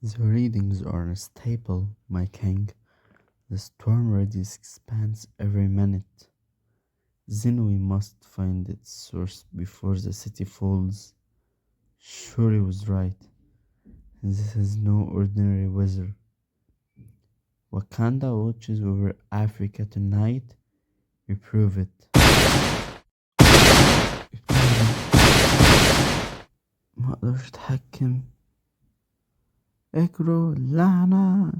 The readings are unstable, my king. The storm radius expands every minute. Then we must find its source before the city falls. Shuri was right. This is no ordinary weather. Wakanda watches over Africa tonight. We prove it. ما اقدرش اتحكم. اجروا اللعنة.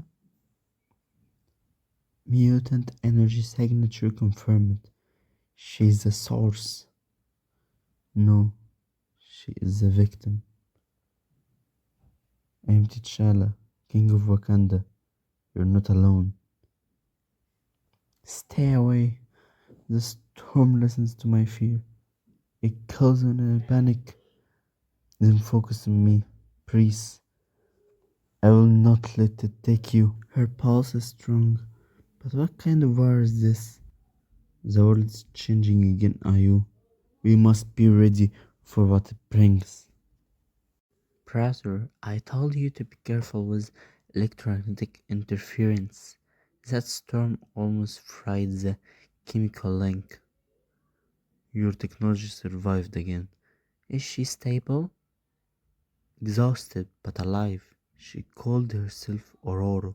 Mutant energy signature confirmed. She's the source. No, she is the victim. I am T'Challa, king of Wakanda. You're not alone. Stay away. The storm listens to my fear. It kills in a panic. Then focus on me, please. I will not let it take you. Her pulse is strong. But what kind of war is this? The world is changing again, Ayu. We must be ready for what it brings. Brother, I told you to be careful with electromagnetic interference. That storm almost fried the chemical link. Your technology survived again. Is she stable? Exhausted but alive. She called herself Orore.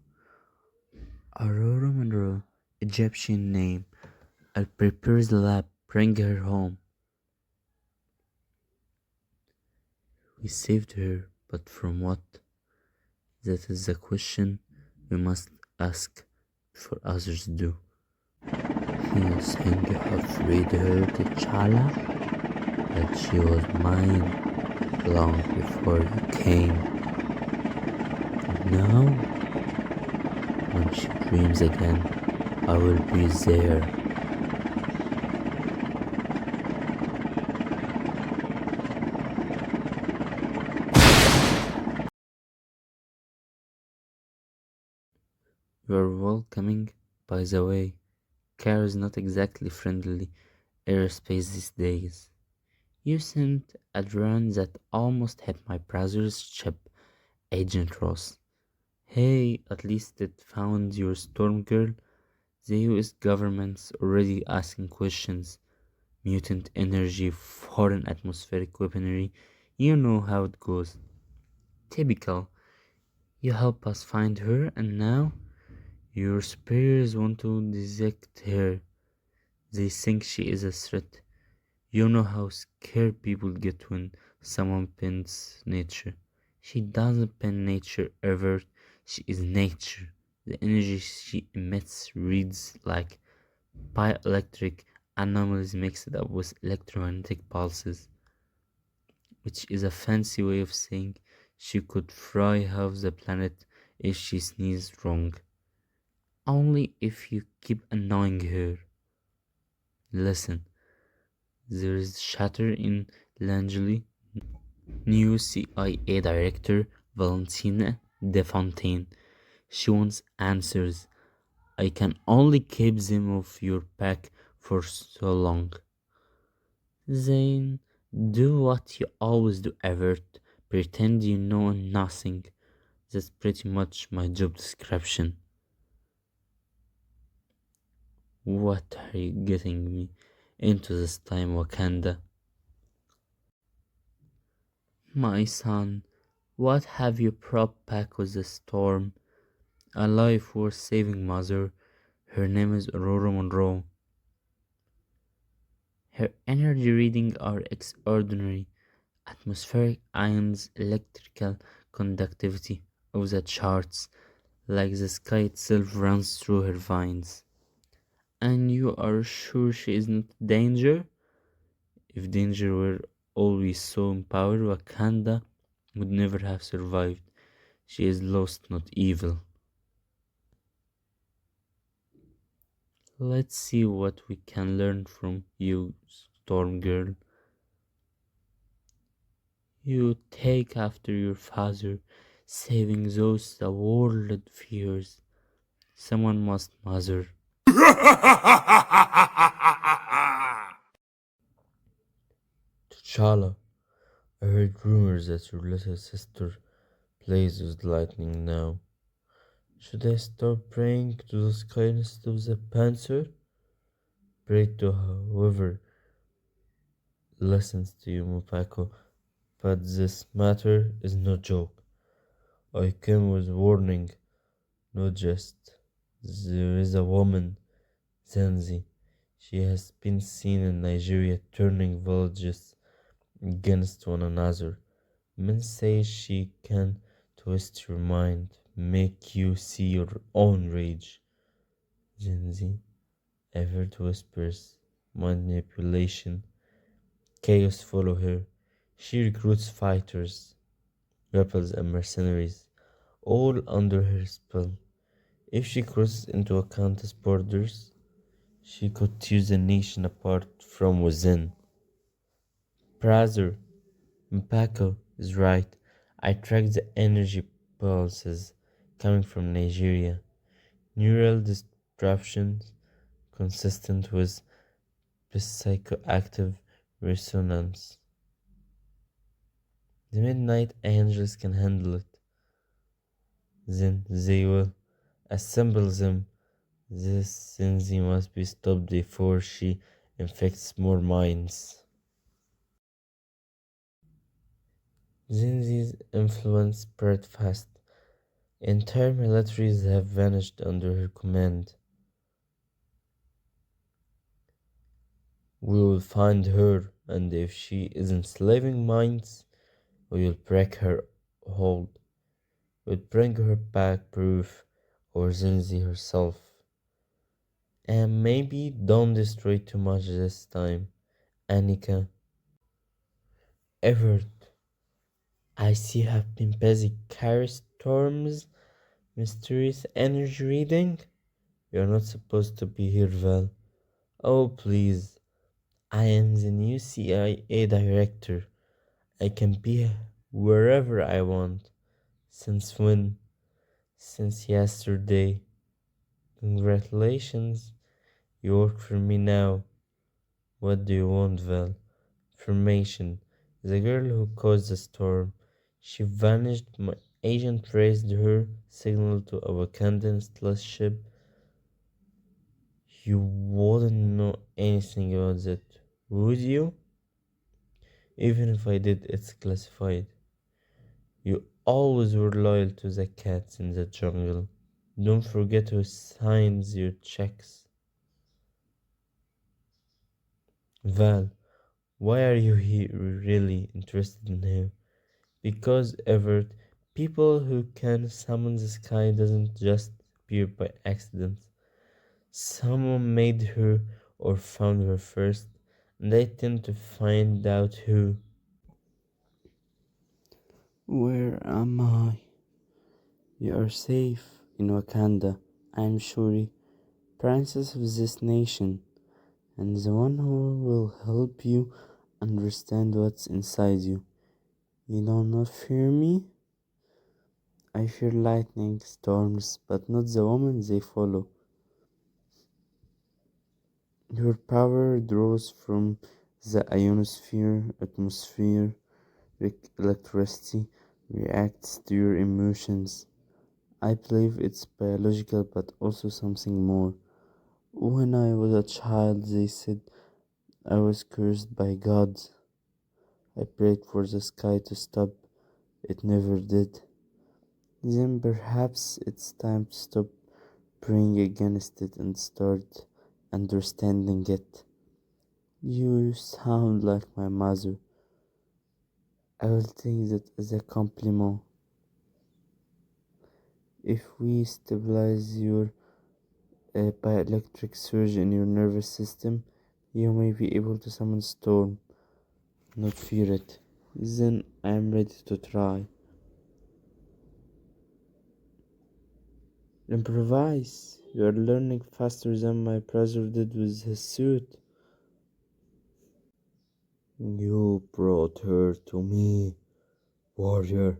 Aurora Monroe, Egyptian name. I'll prepare the lab, bring her home. We saved her, but from what? That is the question we must ask before others do. You think you have freed her, T'Challa? But she was mine long before you came. And now, when she dreams again, I will be there. You are welcoming, by the way. Cairo is not exactly friendly airspace these days. You sent a drone that almost hit my brother's ship, Agent Ross. Hey, at least it found your storm girl. The US government's already asking questions. Mutant energy, foreign atmospheric weaponry. You know how it goes. Typical. You help us find her, and now your superiors want to dissect her. They think she is a threat. You know how scared people get when someone pins nature. She doesn't pin nature ever. She is nature. The energy she emits reads like piezoelectric anomalies mixed up with electromagnetic pulses, which is a fancy way of saying she could fry half the planet if she sneezed wrong. Only if you keep annoying her. Listen, there is chatter in Langley. New CIA Director Valentina de Fontaine. She wants answers. I can only keep them off your back for so long. Then do what you always do, Everhert. Pretend you know nothing. That's pretty much my job description. What are you getting me into this time, Wakanda? My son, what have you brought back with the storm? A life worth saving, mother. Her name is Aurora Monroe. Her energy readings are extraordinary. Atmospheric ions, electrical conductivity of the charts, like the sky itself runs through her veins. And you are sure she is not danger? If danger were all we saw in power, Wakanda would never have survived. She is lost, not evil. Let's see what we can learn from you, Storm Girl. You take after your father, saving those the world fears. Someone must mother. T'Challa, I heard rumors that your little sister plays with lightning now. Should I start praying to the sky instead of the Panther? Pray to whoever listens to you, Mupako. But this matter is no joke. I came with warning, not just. There is a woman, Zenzi. She has been seen in Nigeria turning villages against one another. Men say she can twist your mind, make you see your own rage. Zenzi, Everhert whispers, manipulation, chaos follow her. She recruits fighters, rebels, and mercenaries, all under her spell. If she crosses into a country's borders, she could tear the nation apart from within. Brother, Mpako is right. I tracked the energy pulses coming from Nigeria. Neural disruptions consistent with psychoactive resonance. The Midnight Angels can handle it. Then they will assemble them. This Zenzi must be stopped before she infects more minds. Zenzi's influence spread fast. Entire militaries have vanished under her command. We will find her, and if she is enslaving minds, we will break her hold. We'll bring her back proof, or Zenzi herself. And maybe don't destroy too much this time, Aneka. Everett, I see you have been busy. Cairo Storm's mysterious energy reading? You're not supposed to be here, Val. Oh, please. I am the new CIA director. I can be wherever I want. Since when? Since yesterday. Congratulations. You work for me now. What do you want, Val? Information. The girl who caused the storm. She vanished. My agent traced her signal to a Wakandan ship. You wouldn't know anything about that, would you? Even if I did, it's classified. You always were loyal to the cats in the jungle. Don't forget who signs your checks. Val, why are you really interested in him? Because Everett, people who can summon the sky doesn't just appear by accident. Someone made her or found her first, and they tend to find out who. Where am I? You are safe in Wakanda. I am Shuri, princess of this nation, and the one who will help you understand what's inside you. You do not fear me? I fear lightning storms, but not the woman they follow. Your power draws from the ionosphere, atmosphere, electricity reacts to your emotions. I believe it's biological but also something more. When I was a child, they said I was cursed by God. I prayed for the sky to stop. It never did. Then perhaps it's time to stop praying against it and start understanding it. You sound like my mother. I will take that as a compliment. If we stabilize your bioelectric surge in your nervous system, you may be able to summon storm, not fear it. Then I am ready to try. Improvise. You are learning faster than my brother did with his suit. You brought her to me, warrior.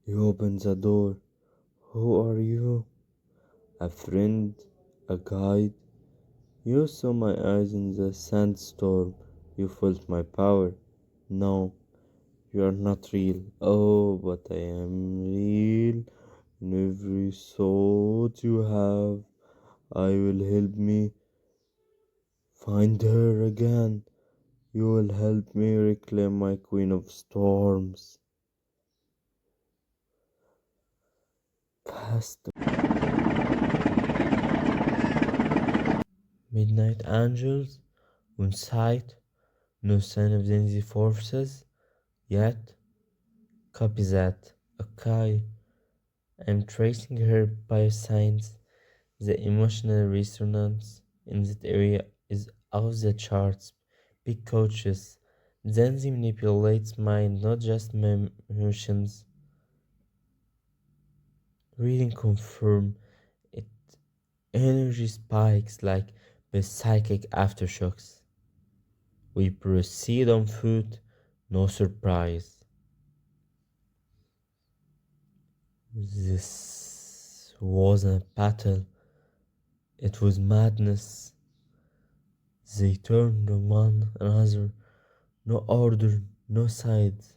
You opened the door. Who are you? A friend? A guide? You saw my eyes in the sandstorm. You felt my power. No, You are not real. Oh, but I am real. In every thought you have, I will help me find her again. You will help me reclaim my Queen of Storms. Past the midnight angels, on sight, no sign of Zenzi forces, yet, copy that. Okay, I'm tracing her biosigns. The emotional resonance in that area is off the charts. Big coaches. Zenzi manipulates mind, not just my emotions. Reading confirm it energy spikes like the psychic aftershocks. We proceed on foot, no surprise. This wasn't a battle, it was madness. They turned on one another, no order, no sides,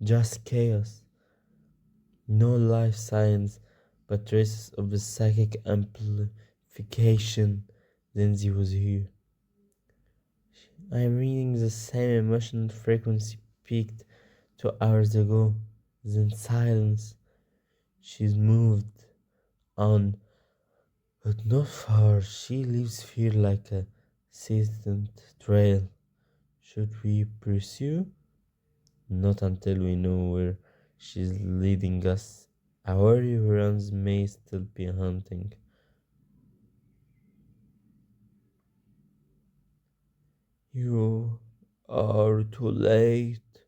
just chaos. No life signs, but traces of the psychic amplification. Zenzi was here. I am reading the same emotional frequency peaked 2 hours ago. Then silence. She's moved on, but not far. She leaves fear like a distant trail. Should we pursue? Not until we know where she's leading us. A warrior who runs may still be hunting. You are too late,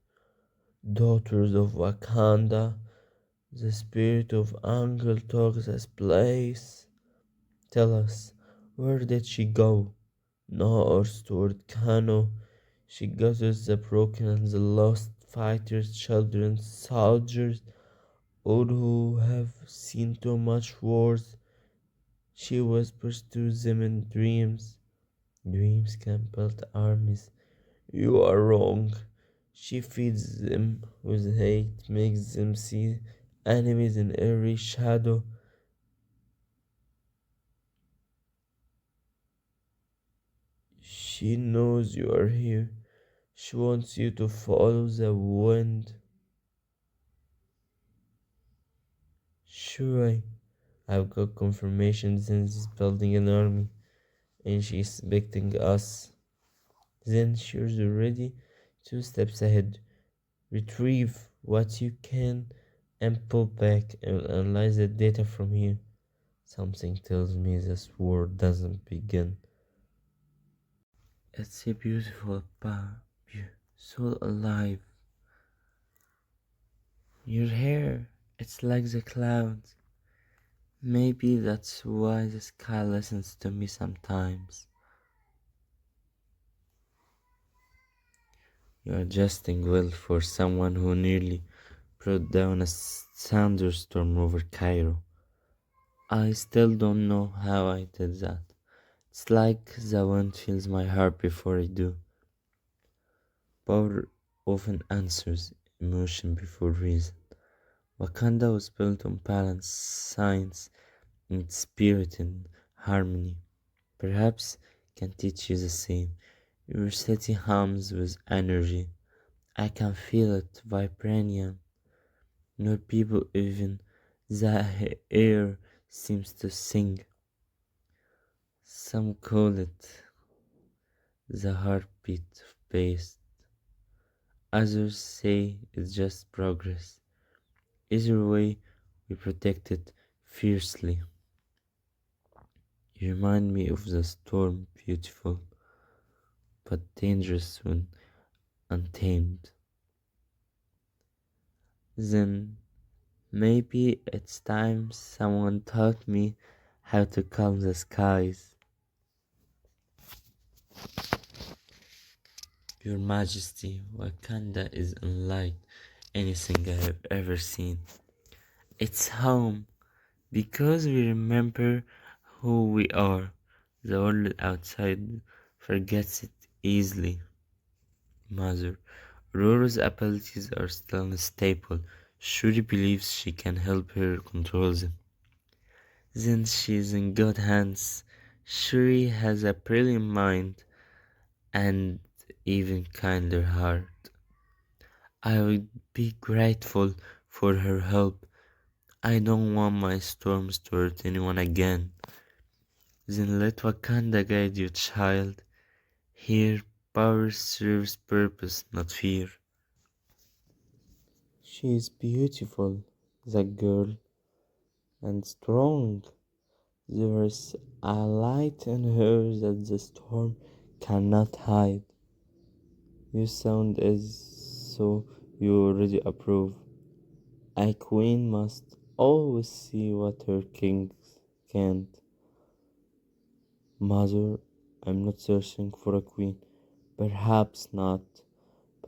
daughters of Wakanda. The spirit of Angle talks as place. Tell us, where did she go? North toward Kano. She gathers the broken and the lost fighters, children, soldiers, all who have seen too much wars. She whispers to them in dreams. Dreams can build armies. You are wrong. She feeds them with hate, makes them see enemies in every shadow. She knows you are here. She wants you to follow the wind. Shuri, I've got confirmation Zenzi's building an army and she's expecting us. Then she's already 2 steps ahead. Retrieve what you can and pull back and analyze the data from here. Something tells me this war doesn't begin. It's a beautiful so alive. Your hair, it's like the clouds. Maybe that's why the sky listens to me sometimes. You're adjusting well for someone who nearly brought down a thunderstorm over Cairo. I still don't know how I did that. It's like the wind feels my heart before I do. Power often answers emotion before reason. Wakanda was built on balance, science, and spirit and harmony. Perhaps can teach you the same. Your city hums with energy. I can feel it, vibranium. Your people even the air seems to sing. Some call it the heartbeat of pace. Others say it's just progress. Either way, we protect it fiercely. You remind me of the storm, beautiful but dangerous when untamed. Then maybe it's time someone taught me how to calm the skies. Your Majesty, Wakanda is unlike anything I have ever seen. It's home because we remember who we are. The world outside forgets it easily. Mother, Aurora's abilities are still unstable. Shuri believes she can help her control them. Then she's in good hands. Shuri has a brilliant mind and even kinder heart. I would be grateful for her help. I don't want my storms to hurt anyone again. Then let Wakanda guide you, child. Here, power serves purpose, not fear. She is beautiful, that girl, and strong. There is a light in her that the storm cannot hide. You sound as so you already approve. A queen must always see what her king can't. Mother, I'm not searching for a queen. Perhaps not,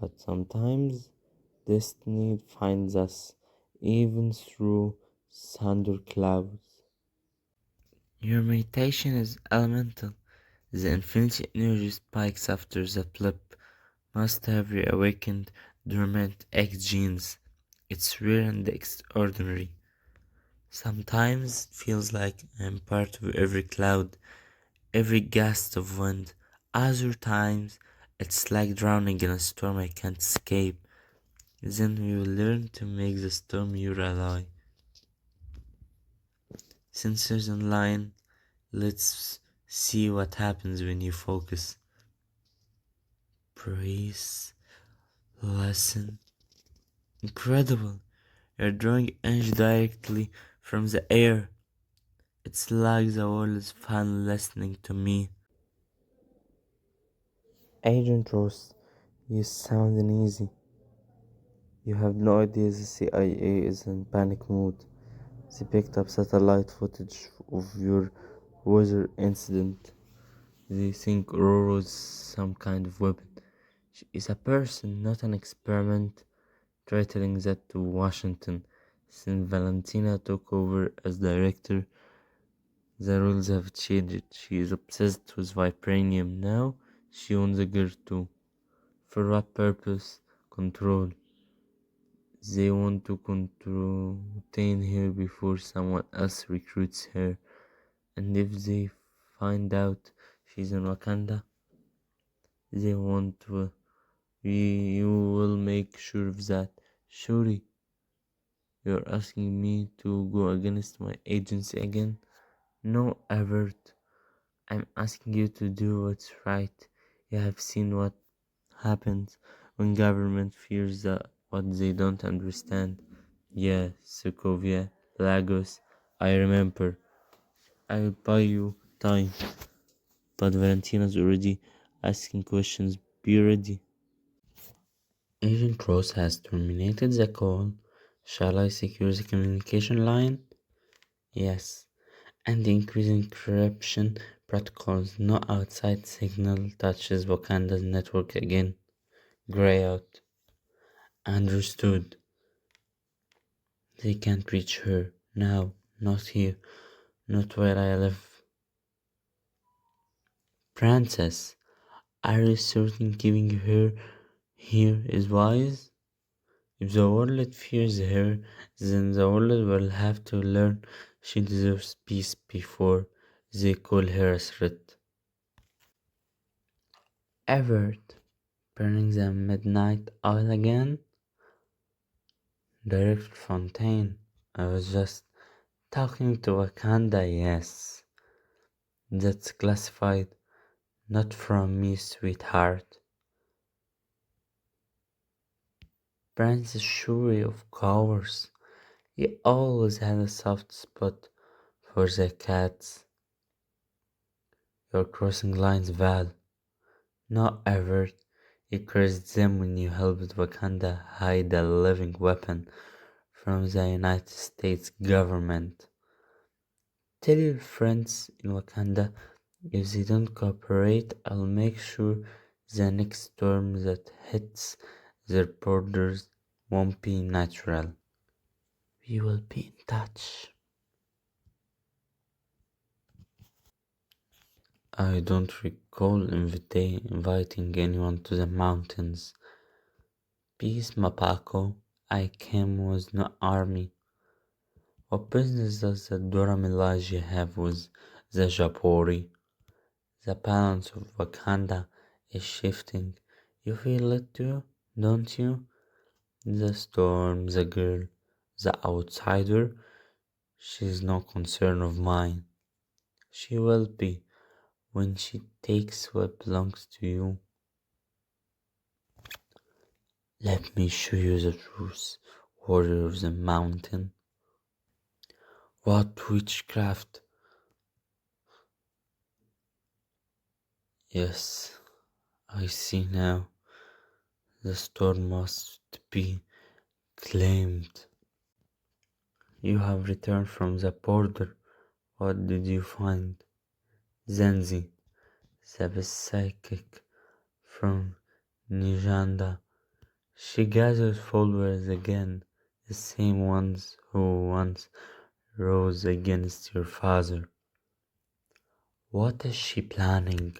but sometimes destiny finds us even through thunderclouds. Your meditation is elemental. The infinity energy spikes after the blip must have reawakened dormant X genes. It's rare and extraordinary. Sometimes it feels like I'm part of every cloud, every gust of wind. Other times it's like drowning in a storm I can't escape. Then we will learn to make the storm your ally. Sensors online, let's see what happens when you focus. Breathe, listen. Incredible. You're drawing energy directly from the air. It's like the world is finally listening to me. Agent Ross, you sound uneasy. You have no idea the CIA is in panic mode. They picked up satellite footage of your weather incident. They think Orore is some kind of weapon. She is a person, not an experiment. Try telling that to Washington. Since Valentina took over as director, the rules have changed. She is obsessed with vibranium now. She owns a girl too. For what purpose? Control. They want to contain her before someone else recruits her. And if they find out she's in Wakanda, they want to. You will make sure of that. Shuri, you're asking me to go against my agency again? No, Everett. I'm asking you to do what's right. You have seen what happens when government fears that what they don't understand. Yeah, Sokovia, Lagos, I remember. I will buy you time. But Valentina's already asking questions. Be ready. Agent Ross has terminated the call. Shall I secure the communication line? Yes. And increase encryption protocols. No outside signal touches Wakanda's network again. Gray out. Understood. They can't reach her. Now. Not here. Not where I live. Princess, are you certain keeping her here is wise? If the world fears her, then the world will have to learn she deserves peace before they call her a threat. Everett, burning the midnight oil again? Director Fontaine, I was just talking to Wakanda, yes. That's classified, not from me, sweetheart. Princess Shuri, of course. He always had a soft spot for the cats. You're crossing lines, Val. Not ever. You cursed them when you helped Wakanda hide a living weapon from the United States government. Tell your friends in Wakanda if they don't cooperate, I'll make sure the next storm that hits their borders won't be natural. We will be in touch. I don't recall inviting anyone to the mountains. Peace, Mapako. I came with no army. What business does the Dora Milaje have with the Japori? The balance of Wakanda is shifting. You feel it too, don't you? The storm, the girl, the outsider. She's no concern of mine. She will be when she takes what belongs to you. Let me show you the truth, warrior of the mountain. What witchcraft? Yes, I see now. The storm must be claimed. You have returned from the border. What did you find? Zenzi, the psychic from Nijanda. She gathers followers again, the same ones who once rose against your father. What is she planning?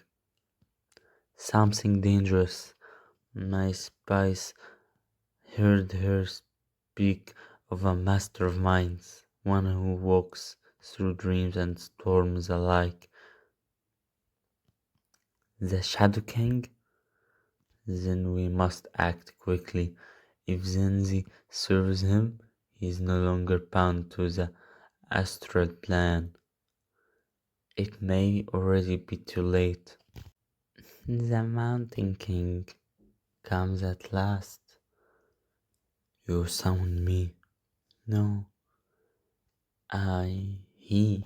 Something dangerous. My spies heard her speak of a master of minds, one who walks through dreams and storms alike. The Shadow King? Then we must act quickly. If Zenzi serves him, he is no longer bound to the astral plane. It may already be too late. The Mountain King comes at last. You sound me. No, he.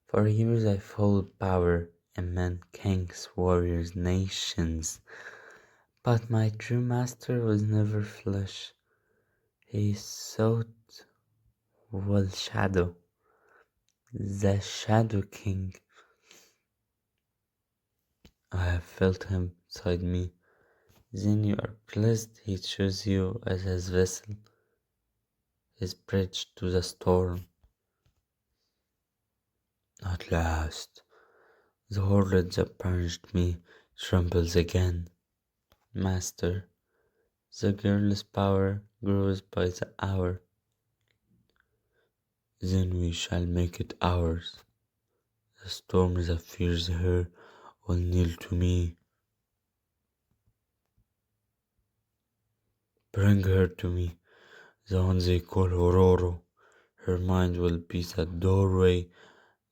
For years I followed power and men, kings, warriors, nations. But my true master was never flesh. He sought was shadow. The Shadow King. I have felt him inside me. Then you are pleased he chose you as his vessel, his bridge to the storm. At last, the horrid that punished me trembles again. Master, the girl's power grows by the hour. Then we shall make it ours. The storm that fears her will kneel to me. Bring her to me, the one they call Ororo. Her mind will be the doorway,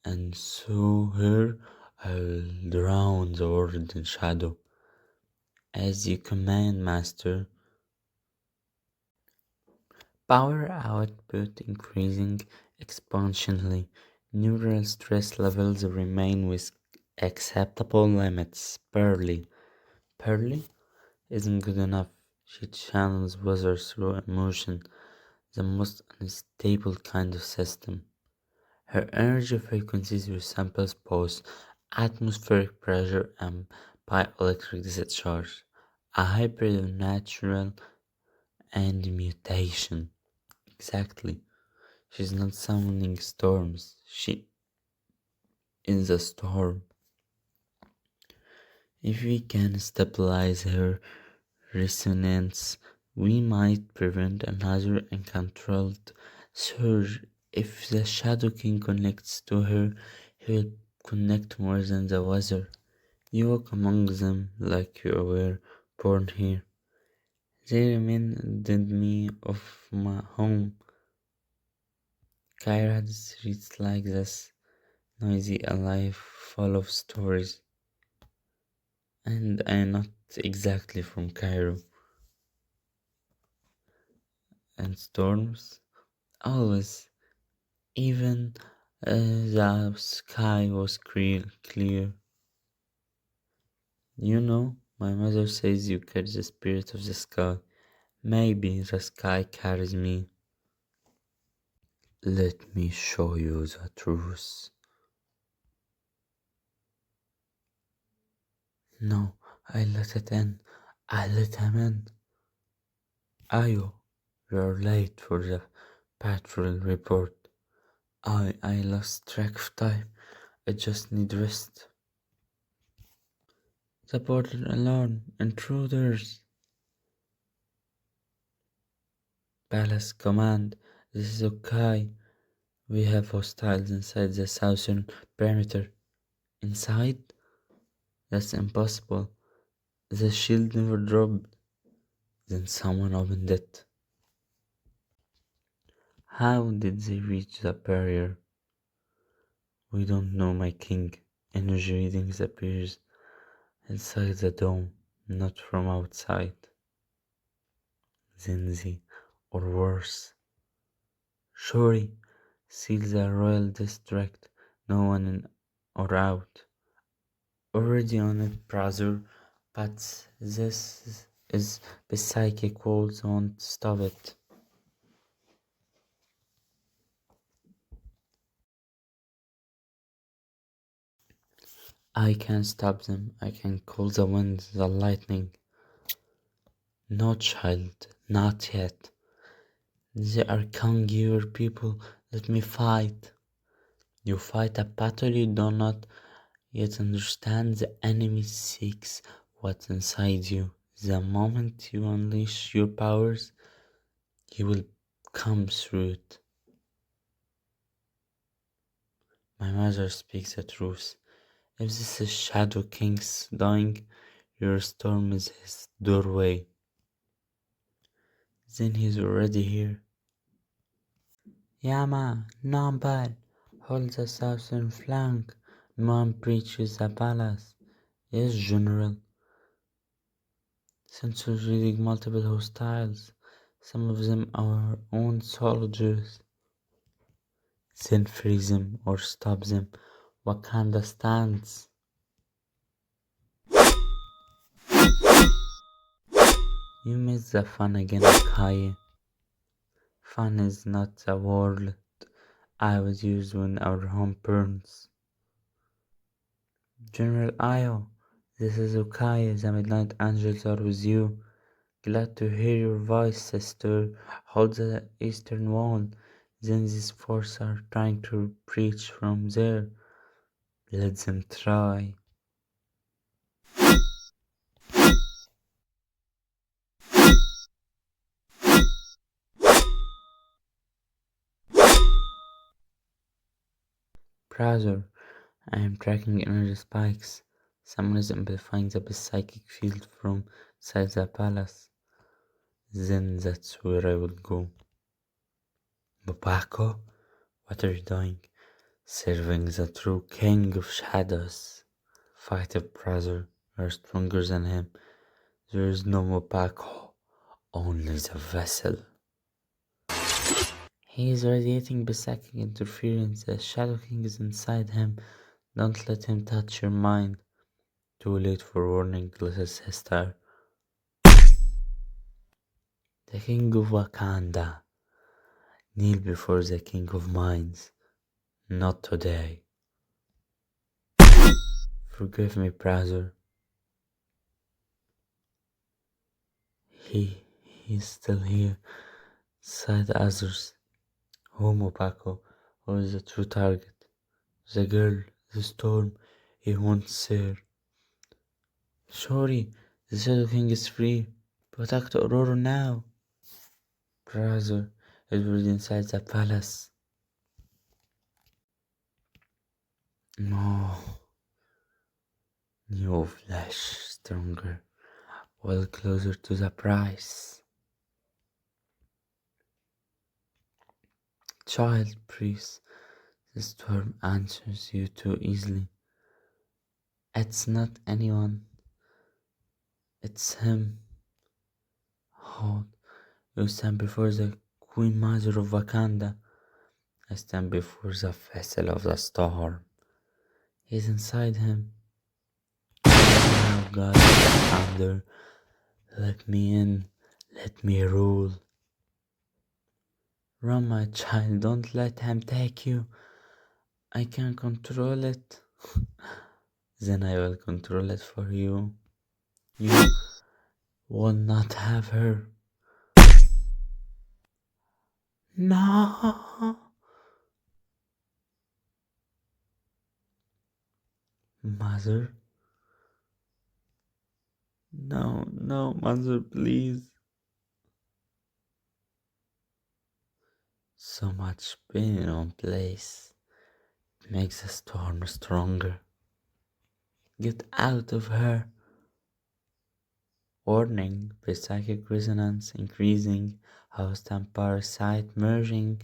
and through her I will drown the world in shadow. As you command, Master. Power output increasing exponentially. Neural stress levels remain with acceptable limits. Pearly isn't good enough. She channels weather through emotion, the most unstable kind of system. Her energy frequencies resembles both atmospheric pressure and bioelectric discharge, a hybrid of natural and mutation. Exactly. She's not summoning storms. She is a storm. If we can stabilize her resonance, we might prevent another uncontrolled surge. If the Shadow King connects to her, he will connect more than the weather. You walk among them like you were born here. They reminded me of my home. Cairo had streets like this, noisy, alive, full of stories. And I'm not exactly from Cairo. And storms? Always. Even the sky was clear. You know, my mother says you carry the spirit of the sky. Maybe the sky carries me. Let me show you the truth. No, I let it in. I let him in. Ayo, you're late for the patrol report. I lost track of time. I just need rest. The portal alarm! Intruders! Palace command! This is Okoye. We have hostiles inside the southern perimeter. Inside? That's impossible. The shield never dropped. Then someone opened it. How did they reach the barrier? We don't know, my king. Energy readings appears inside the dome, not from outside. Zenzi, or worse. Shuri, seal the royal district, no one in or out. Already on it, brother, but this is the psychic walls won't stop it. I can stop them. I can call the wind, the lightning. No, child, not yet. They are coming, your people. Let me fight. You fight a battle you do not yet understand. The enemy seeks what's inside you. The moment you unleash your powers, he will come through it. My mother speaks the truth. If this is Shadow King's dying, your storm is his doorway. Then he's already here. Yama, Nomble, hold the southern flank. No one breaches the palace. Yes, General. Sensors reading multiple hostiles. Some of them our own soldiers. Then freeze them or stop them. Wakanda stands. You missed the fun again, Okoye. Fun is not the word I would use when our home burns. General Io, this is Okoye. The Midnight Angels are with you. Glad to hear your voice, sister. Hold the eastern wall. Zenzi's forces are trying to breach from there. Let them try. Brother, I am tracking energy spikes. Someone is amplifying the psychic field from inside the palace. Then that's where I will go. Bobako, what are you doing? Serving the true king of shadows. Fight it, brother. You are stronger than him. There is no Mopako, only the vessel. He is radiating psychic interference. The Shadow King is inside him. Don't let him touch your mind. Too late for warning, little sister. The King of Wakanda. Kneel before the King of Minds. Not today. Forgive me, brother. He's still here. Side others. Who Mopako? Who is the true target? The girl, the storm, he wants her. Shuri, the Shadow King is free. Protect Orore now. Brother, it was inside the palace. No. New flesh, stronger, well closer to the price. Child priest, the storm answers you too easily. It's not anyone. It's him. Hold. You stand before the Queen Mother of Wakanda. I stand before the vessel of the storm. He's inside him. Now, God, thunder. Let me in. Let me rule. Run, my child. Don't let him take you. I can control it. Then I will control it for you. You will not have her. No. Mother, No, no, mother, please. So much pain in one place makes the storm stronger. Get out of her. Warning, psychic resonance increasing, host and parasite merging.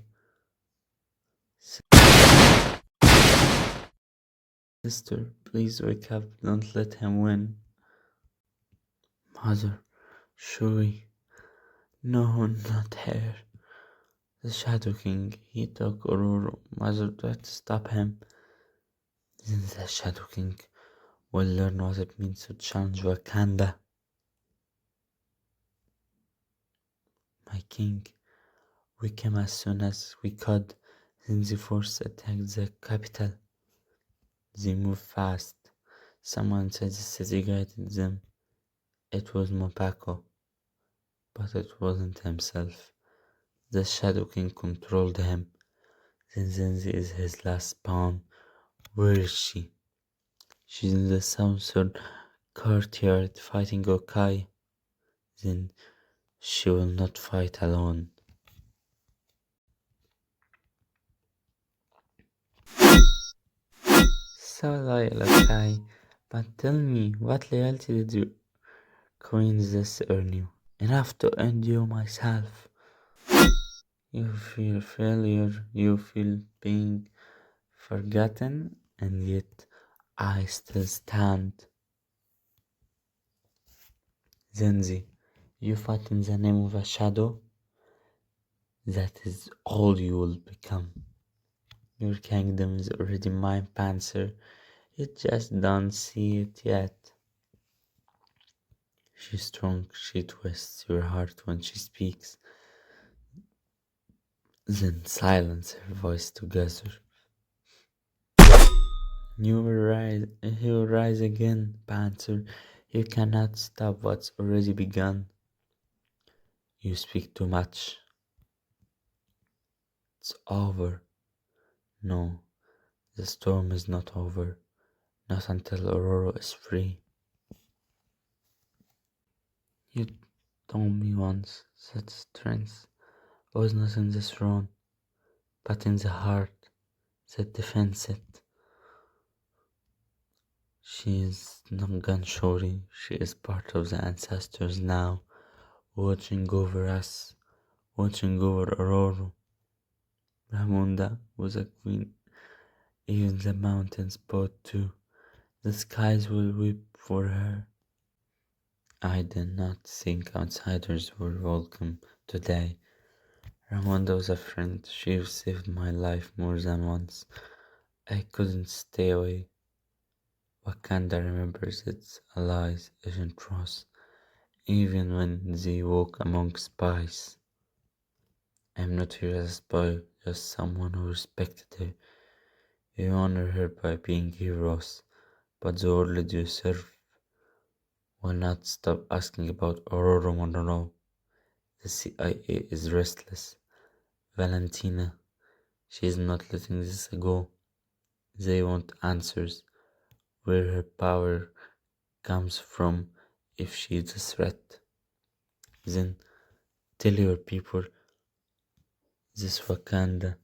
Sister, please wake up, don't let him win. Mother, Shuri, no, not her. The Shadow King, he took Ororo. Mother tried to stop him. Then the Shadow King will learn what it means to challenge Wakanda. My king, we came as soon as we could. Then the force attacked the capital. They moved fast. Someone inside the city guided them. It was Mopako, but it wasn't himself. The Shadow King controlled him. Then Zenzi is his last pawn. Where is she? She's in the southern courtyard fighting Okoye. Then she will not fight alone. So loyal, Okoye. But tell me, what loyalty did your queen this earn you? Enough to end you myself. You feel failure, you feel being forgotten, and yet I still stand. Zenzi, you fight in the name of a shadow? That is all you will become. Your kingdom is already mine, Panther. You just don't see it yet. She's strong, she twists your heart when she speaks. Then silence her voice together. You will rise again, Panther. You cannot stop what's already begun. You speak too much. It's over. No, the storm is not over. Not until Aurora is free. You told me once that strength was not in the throne, but in the heart that defends it. She is not gone, Shuri. She is part of the ancestors now, watching over us, watching over Aurora. Ramonda was a queen. Even the mountains bowed too. The skies will weep for her. I did not think outsiders were welcome today. Ramonda was a friend. She saved my life more than once. I couldn't stay away. Wakanda remembers its allies, Agent Ross, even when they walk among spies. I'm not here as a spy, just someone who respected her. You honor her by being heroes, but the world you serve will not stop asking about Aurora Monroe. The CIA is restless. Valentina, she is not letting this go. They want answers. Where her power comes from, if she is a threat. Then tell your people this Wakanda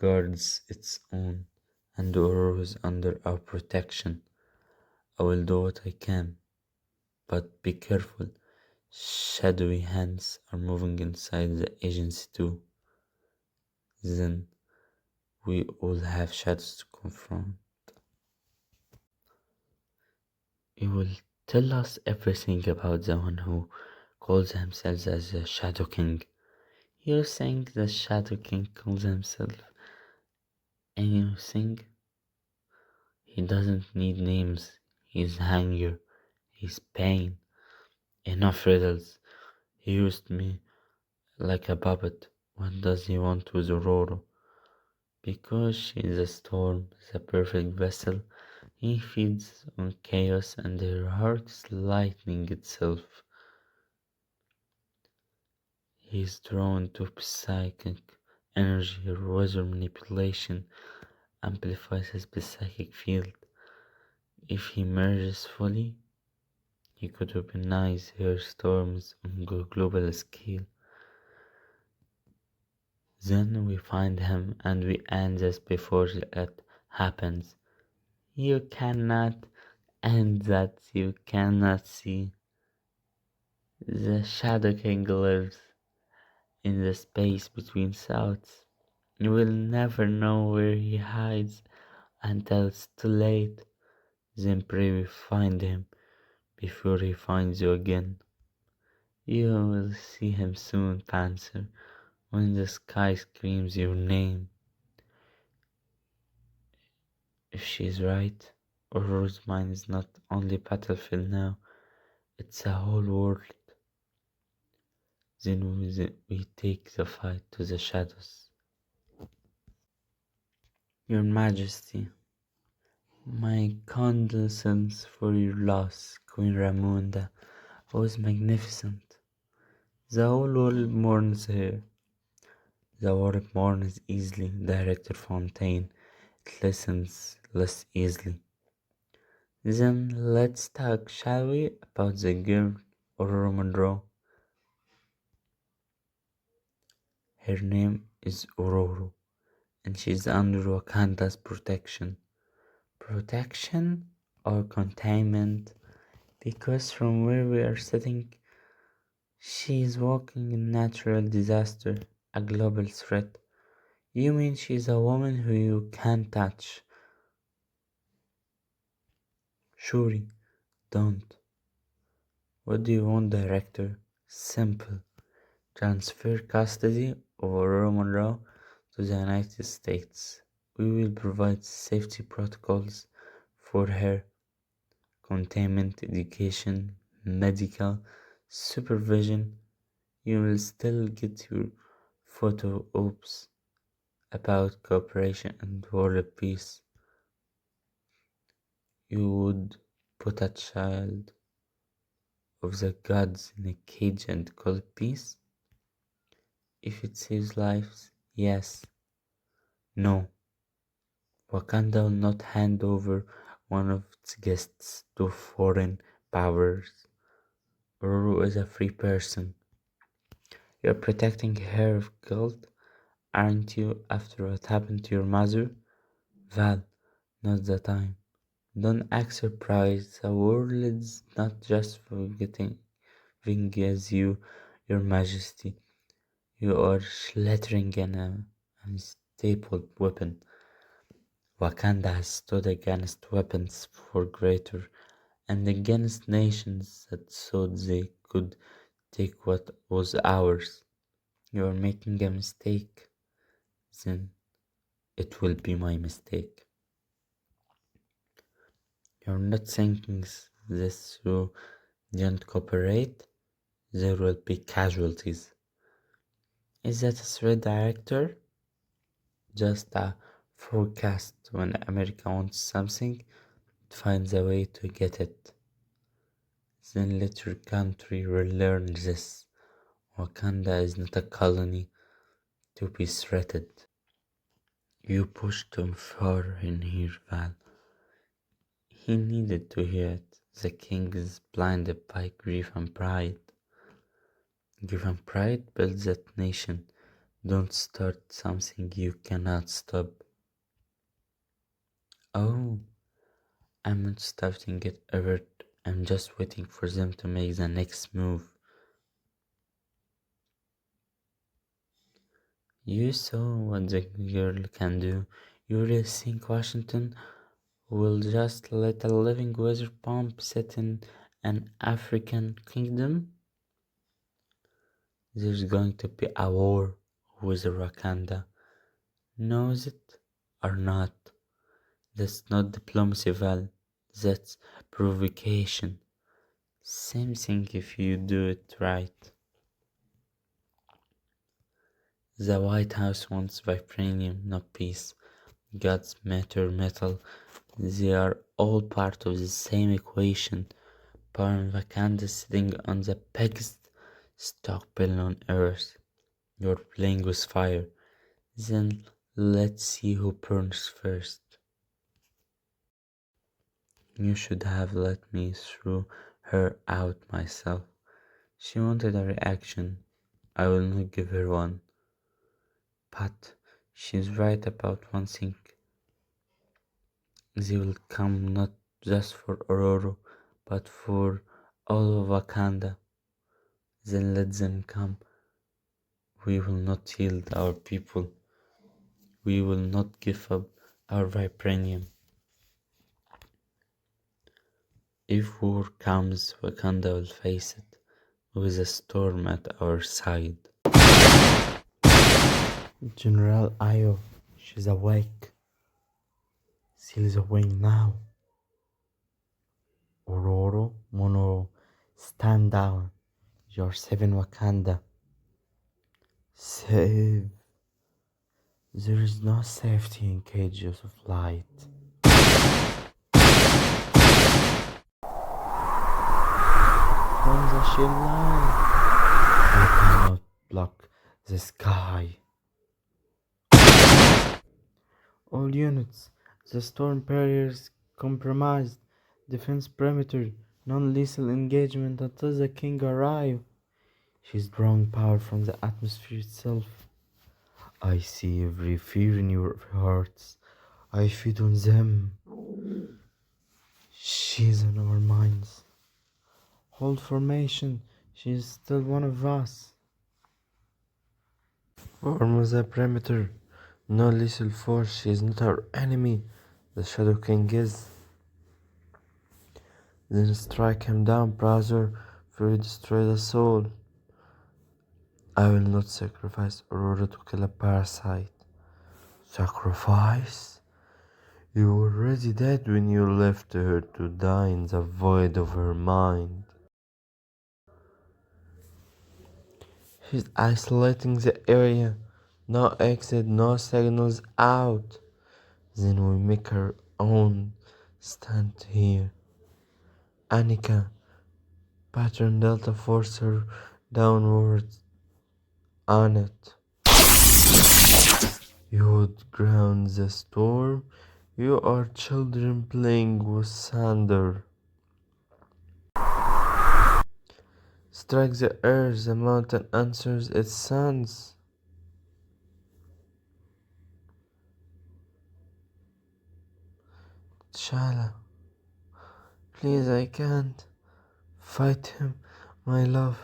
guards its own, and Ororo is under our protection. I will do what I can, but be careful. Shadowy hands are moving inside the agency too. Then we all have shadows to confront. You will tell us everything about the one who calls himself as the Shadow King. You're saying the Shadow King calls himself anything? He doesn't need names. He's anger. He's pain. Enough riddles. He used me like a puppet. What does he want with Aurora? Because she's a storm, the perfect vessel. He feeds on chaos and her heart is lightning itself. He's drawn to psychic energy. Her weather manipulation amplifies his psychic field. If he merges fully, He could weaponize her storms on a global scale. Then we find him and we end this before it happens. You cannot end that. You cannot see. The Shadow King lives in the space between souths. You will never know where he hides until it's too late. Then pray we find him before he finds you again. You will see him soon, Panther, when the sky screams your name. If she's right, Oro's mind is not only battlefield now, it's a whole world. Then we take the fight to the shadows. Your Majesty, my condolences for your loss, Queen Ramonda was magnificent. The whole world mourns her. The world mourns easily, Director Fontaine. It listens less easily. Then let's talk, shall we, about the girl Orore Monroe. Her name is Ororo, and she's under Wakanda's protection. Protection or containment? Because from where we are sitting, she is walking in natural disaster, a global threat. You mean she's a woman who you can't touch? Shuri, don't. What do you want, Director? Simple. Transfer custody of Aurora Monroe to the United States. We will provide safety protocols for her, containment, education, medical supervision. You will still get your photo ops about cooperation and world peace. You would put a child of the gods in a cage and call it peace? If it saves lives, yes. No. Wakanda will not hand over one of its guests to foreign powers. Ororo is a free person. You're protecting her of guilt, aren't you, after what happened to your mother? Val, not the time. Don't act surprised. The world is not just forgetting as you, your majesty. You are slaughtering an unstable weapon. Wakanda has stood against weapons for greater and against nations that thought they could take what was ours. You are making a mistake. Then it will be my mistake. You're not thinking this through. Don't cooperate. There will be casualties. Is that a threat, Director? Just a forecast. When America wants something, it finds a way to get it. Then let your country relearn this. Wakanda is not a colony to be threatened. You pushed him far in here, Val. He needed to hear it. The king is blinded by grief and pride. Grief and pride builds that nation. Don't start something you cannot stop. Oh, I'm not starting it, Everett. I'm just waiting for them to make the next move. You saw what the girl can do. You really think Washington will just let a living weather bomb sit in an African kingdom? There's going to be a war with Wakanda. Knows it or not? That's not diplomacy, Val. That's provocation. Same thing if you do it right. The White House wants vibranium, not peace. Gods, matter, metal, they are all part of the same equation. Power in Wakanda sitting on the biggest stockpile on Earth. You're playing with fire. Then let's see who burns first. You should have let me through her out myself. She wanted a reaction. I will not give her one. But she's right about one thing. They will come not just for Ororo, but for all of Wakanda. Then let them come. We will not yield our people. We will not give up our vibranium. If war comes, Wakanda will face it with a storm at our side. General Ayo, she's awake. Seal the wing now. Ororo, Monroe, stand down. You're saving Wakanda. Save. There is no safety in cages of light. On the shield line. You cannot block the sky. All units, the storm barrier is compromised. Defense perimeter, non-lethal engagement until the king arrives. She's drawing power from the atmosphere itself. I see every fear in your hearts. I feed on them. She's in our minds. Hold formation. She is still one of us. Form the perimeter. No lethal force. She is not our enemy. The Shadow King is. Then strike him down, brother, for you destroy the soul. I will not sacrifice Aurora to kill a parasite. Sacrifice? You were already dead when you left her to die in the void of her mind. She's isolating the area. No exit, no signals out. Then we make our own stand here. Aneka, pattern delta force her downwards on it. You would ground the storm. You are children playing with thunder. Strike the earth, the mountain answers its sons. T'Challa, please, I can't. Fight him, my love.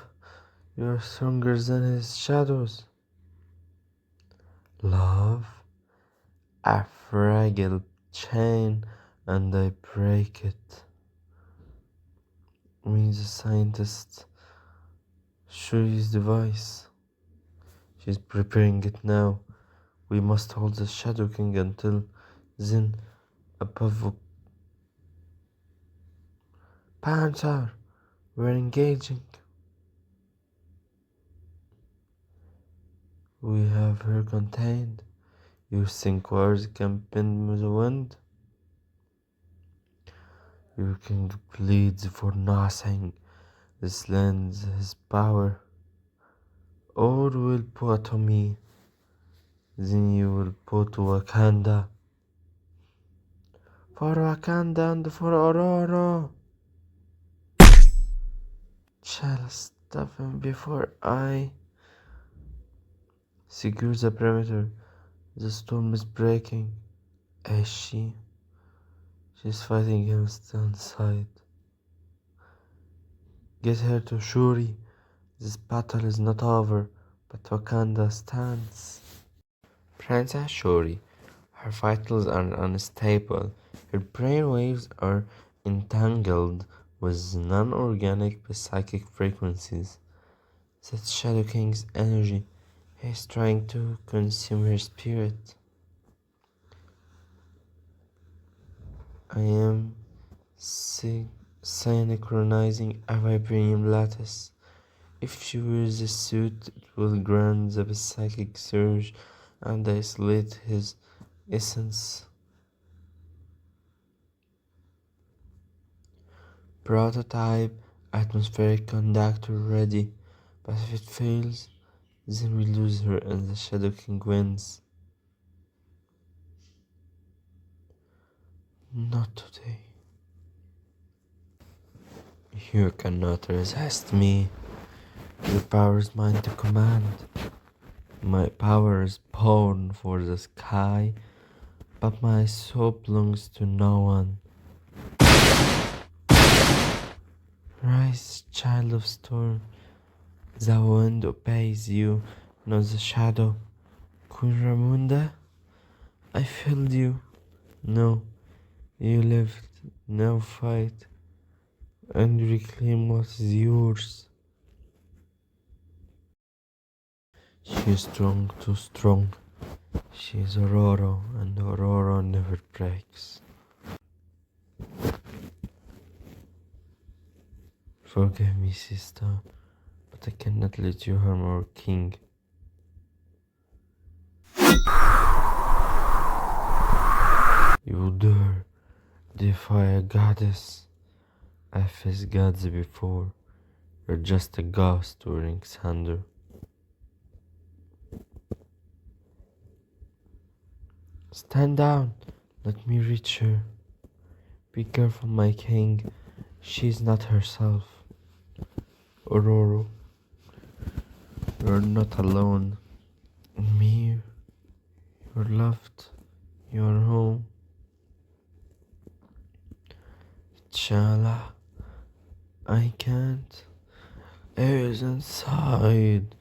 You are stronger than his shadows. Love, a fragile chain, and I break it. We, the scientist, Shuri's device. She's preparing it now. We must hold the Shadow King until then. Above Panther, we're engaging. We have her contained. You think words can bend the wind? Your king bleeds for nothing. This lends his power. Or will put to me. Then you will put to Wakanda. For Wakanda and for Aurora. Shall stop him before I secure the perimeter. The storm is breaking. Is she? She's fighting him still inside. Get her to Shuri. This battle is not over, but Wakanda stands. Princess Shuri. Her vitals are unstable. Her brainwaves are entangled with non-organic psychic frequencies. That's Shadow King's energy. He's trying to consume her spirit. I am synchronizing a vibranium lattice. If she wears the suit, it will grant the psychic surge and isolate his essence. Prototype atmospheric conductor ready, but if it fails, then we lose her and the Shadow King wins. Not today. You cannot resist me. Your power is mine to command. My power is born for the sky, but my soul belongs to no one. Rise, child of storm. The wind obeys you, not the shadow. Queen Ramonda, I failed you. No, you lived. Now fight and reclaim what is yours. She is strong, too strong. She is Aurora, and Aurora never breaks. Forgive me, sister, but I cannot let you harm our king. You dare defy a goddess. I faced gods before. You're just a ghost wearing thunder. Stand down. Let me reach her. Be careful, my king. She is not herself. Aurora, you're not alone. In me, you're loved. You're home. Tchalla, I can't. Air is inside.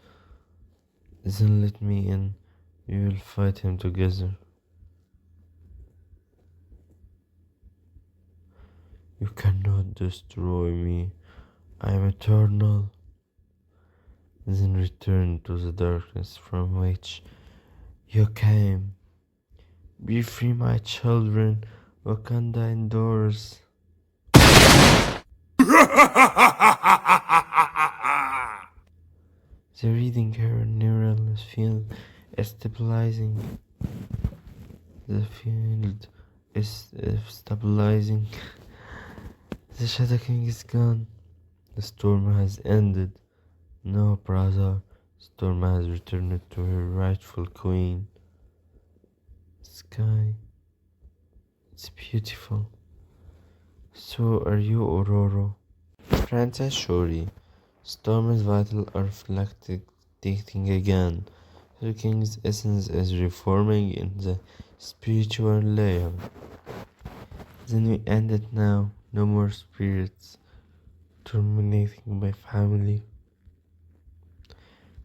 Then let me in. We will fight him together. You cannot destroy me. I am eternal. Then return to the darkness from which you came. Be free, my children. Wakanda endures. The reading her neural field is stabilizing. The field is stabilizing. The Shadow King is gone. The storm has ended. No, brother. Storm has returned to her rightful queen. Sky. It's beautiful. So are you, Ororo. Princess Shuri. Storm's vital are reflecting again. The king's essence is reforming in the spiritual layer. Then we end it now. No more spirits terminating my family.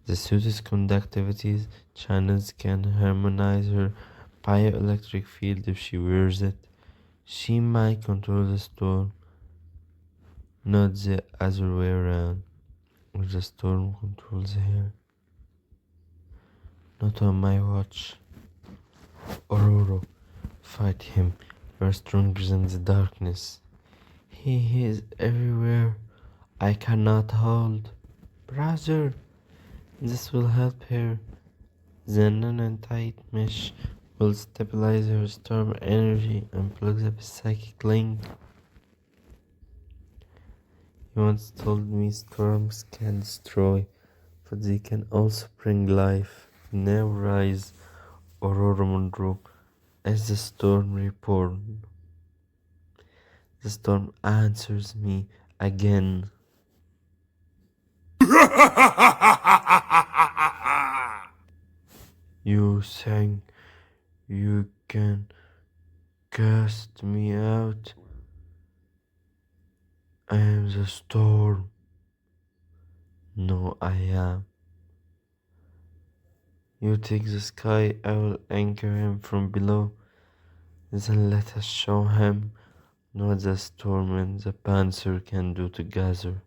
The suit's conductivities channels can harmonize her bioelectric field if she wears it. She might control the storm, not the other way around. Or the storm controls her. Not on my watch. Ororo, fight him. You are stronger than the darkness. He is everywhere. I cannot hold. Brother, this will help her. The non-tight mesh will stabilize her storm energy and plug the psychic link. He once told me storms can destroy, but they can also bring life. Now rise, Aurora Monroe, as the storm reborn. The storm answers me again. You think you can cast me out? I am the storm. No, I am. You take the sky, I will anchor him from below. Then let us show him what the storm and the panther can do together.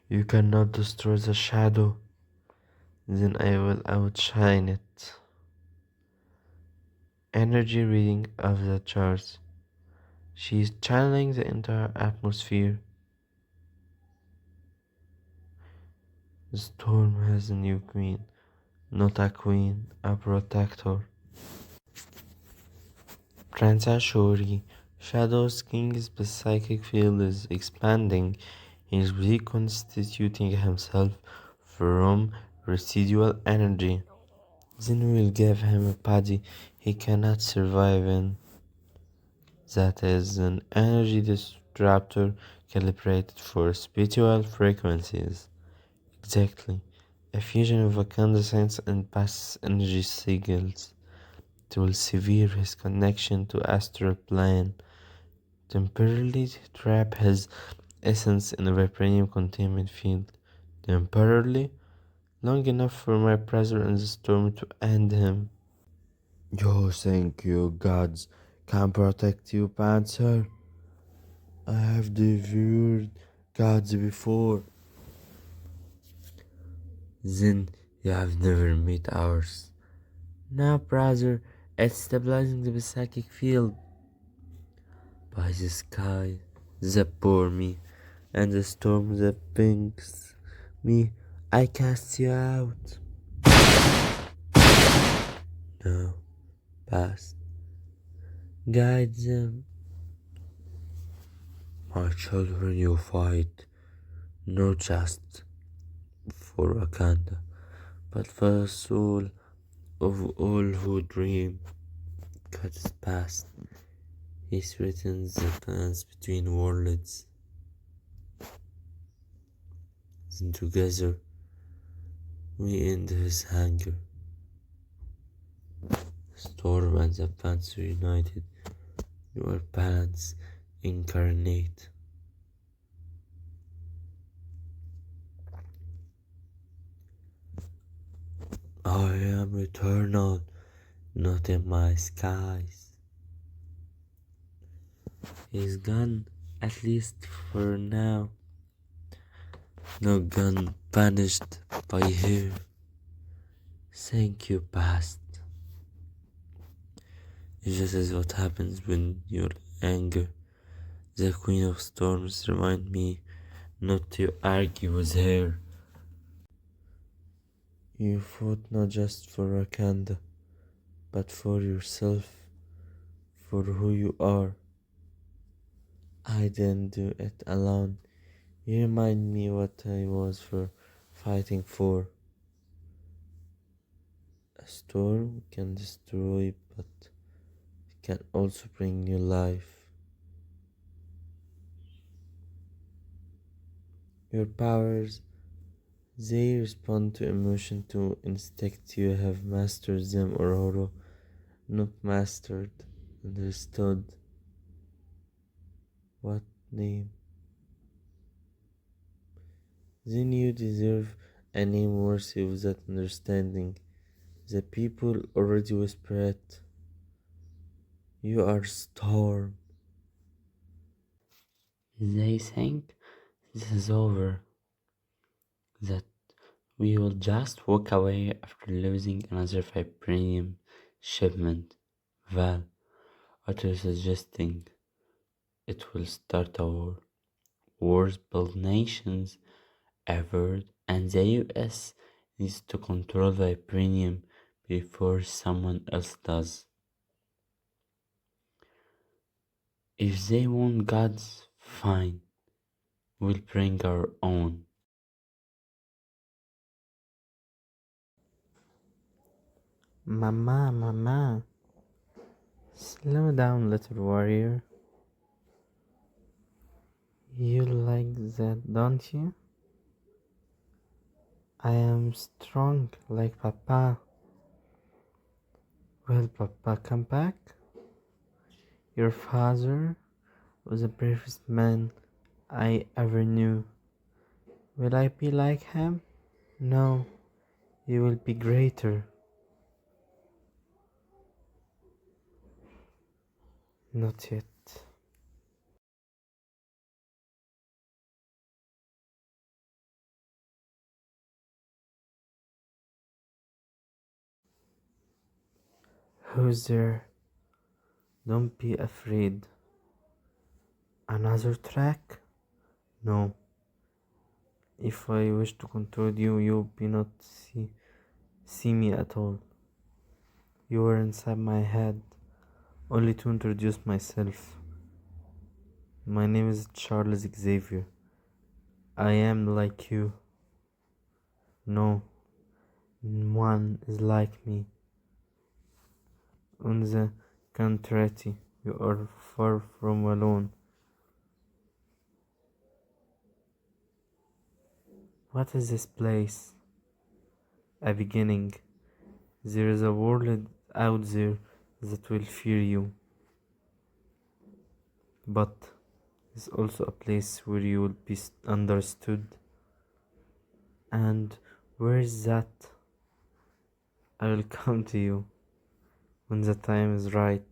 You cannot destroy the shadow. Then I will outshine it. Energy reading of the charts. She is channeling the entire atmosphere. The storm has a new queen. Not a queen, a protector. Princess Shuri, Shadow's King's psychic field is expanding. He is reconstituting himself from residual energy. Then we'll give him a body he cannot survive in. That is an energy disruptor calibrated for spiritual frequencies. Exactly. A fusion of incandescence and past energy signals. It will sever his connection to astral plane, temporarily trap his essence in a vibranium containment field. Temporarily, long enough for my presence in the storm to end him. Yo, thank you, gods can protect you, Panther. I have devoured gods before. Then you have never met ours. Now, brother, it's stabilizing the psychic field. By the sky that bore me, and the storm that brings me, I cast you out. Now, past, guide them. My children, you fight, not just for Wakanda, but for the soul of all who dream. God is past. He threatens the plans between worlds. Then together we end his hunger. Storm and the Panther united. You are balance incarnate. I am eternal, not in my skies. He's gone, at least for now. No gun banished by her. Thank you, past. This is what happens when you're angry. The Queen of Storms remind me not to argue with her. You fought not just for Wakanda, but for yourself, for who you are. I didn't do it alone. You remind me what I was for fighting for. A storm can destroy, but it can also bring new life. Your powers, they respond to emotion, to instinct. You have mastered them, Ororo. Not mastered, understood. What name? Then you deserve a name worthy of that understanding. The people already whisper it. You are Storm. They think this is over, that we will just walk away after losing another vibranium shipment. Val, what are you suggesting? It will start a war. Wars build nations. Everhert and the US needs to control vibranium before someone else does. If they want gods, fine. We'll bring our own. Mama, slow down, little warrior. You like that, don't you? I am strong like Papa. Will Papa come back? Your father was the bravest man I ever knew. Will I be like him? No, you will be greater. Not yet. Who's there? Don't be afraid. Another track? No. If I wish to control you, you be not see me at all. You were inside my head, only to introduce myself. My name is Charles Xavier. I am like you. No one is like me. On the contrary, You are far from alone. What is this place? A beginning. There is a world out there that will fear you, but it's also a place where you will be understood. And where is that? I will come to you when the time is right.